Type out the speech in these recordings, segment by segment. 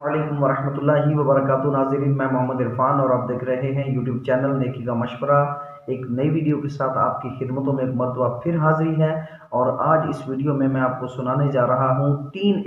वालेकुम वरहमतुल्लाहि वबरकातुहू। नाज़रीन, मैं मोहम्मद इरफान और आप देख रहे हैं यूट्यूब चैनल नेकी का मशवरा। एक नई वीडियो के साथ आपकी खिदमतों में एक मरतबा फिर हाज़िरी है। और आज इस वीडियो में मैं आपको सुनाने जा रहा हूँ तीन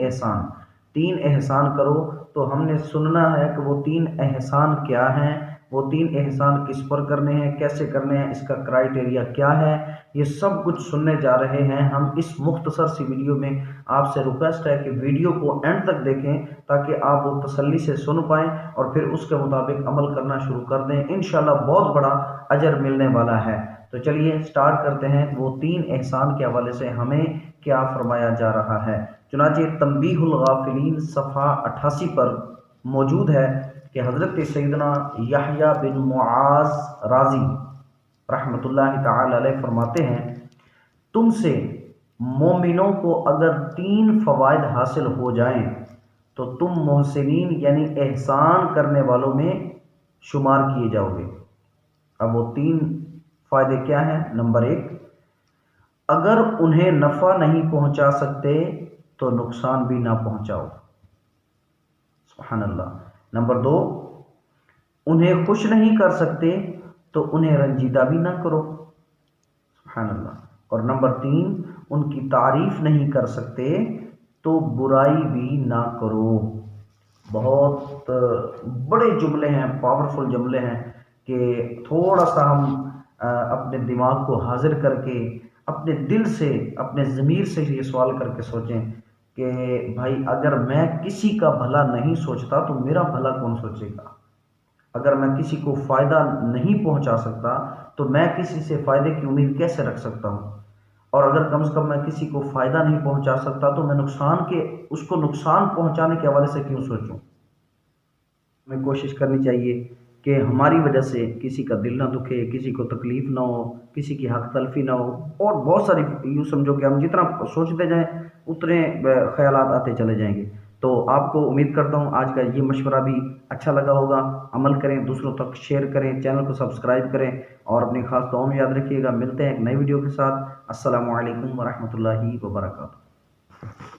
एहसान करो। तो हमने सुनना है कि वो तीन एहसान क्या हैं, वो तीन एहसान किस पर करने हैं, कैसे करने हैं, इसका क्राइटेरिया क्या है, ये सब कुछ सुनने जा रहे हैं हम इस मुख्तसर सी वीडियो में। आपसे रिक्वेस्ट है कि वीडियो को एंड तक देखें ताकि आप वो तसल्ली से सुन पाएँ और फिर उसके मुताबिक अमल करना शुरू कर दें। इंशाल्लाह बहुत बड़ा अजर मिलने वाला है। तो चलिए स्टार्ट करते हैं। वो तीन एहसान के हवाले से हमें क्या फरमाया जा रहा है। चुनांचे तंबीहुल गाफिलीन सफ़ा 88 पर मौजूद है कि हज़रत सैयदना यहया बिन मुआज़ राज़ी रहमतुल्लाहि तआला अलैह फरमाते हैं, तुमसे मोमिनों को अगर तीन फ़वाइद हासिल हो जाएं तो तुम मोहसिनीन यानी एहसान करने वालों में शुमार किए जाओगे। अब वो तीन फ़ायदे क्या हैं? नंबर एक, अगर उन्हें नफ़ा नहीं पहुंचा सकते तो नुकसान भी ना पहुंचाओ। सुभान अल्लाह। नंबर दो, उन्हें खुश नहीं कर सकते तो उन्हें रंजीदा भी ना करो। सुभान अल्लाह। और नंबर तीन, उनकी तारीफ नहीं कर सकते तो बुराई भी ना करो। बहुत बड़े जुमले हैं, पावरफुल जुमले हैं कि थोड़ा सा हम अपने दिमाग को हाजिर करके अपने दिल से, अपने ज़मीर से ये सवाल करके सोचें कि भाई अगर मैं किसी का भला नहीं सोचता तो मेरा भला कौन सोचेगा। अगर मैं किसी को फ़ायदा नहीं पहुंचा सकता तो मैं किसी से फ़ायदे की उम्मीद कैसे रख सकता हूं। और अगर कम से कम मैं किसी को फ़ायदा नहीं पहुंचा सकता तो मैं उसको नुकसान पहुंचाने के हवाले से क्यों सोचूं। हमें कोशिश करनी चाहिए कि हमारी वजह से किसी का दिल ना दुखे, किसी को तकलीफ़ ना हो, किसी की हक तलफ़ी ना हो। और बहुत सारी, यूँ समझो कि हम जितना सोचते जाएं उतने ख्यालात आते चले जाएंगे। तो आपको उम्मीद करता हूँ आज का ये मशवरा भी अच्छा लगा होगा। अमल करें, दूसरों तक शेयर करें, चैनल को सब्सक्राइब करें और अपनी ख़ास दुआओं में याद रखिएगा। मिलते हैं एक नई वीडियो के साथ। अस्सलामु अलैकुम वरहमतुल्लाहि वबरकातुहू।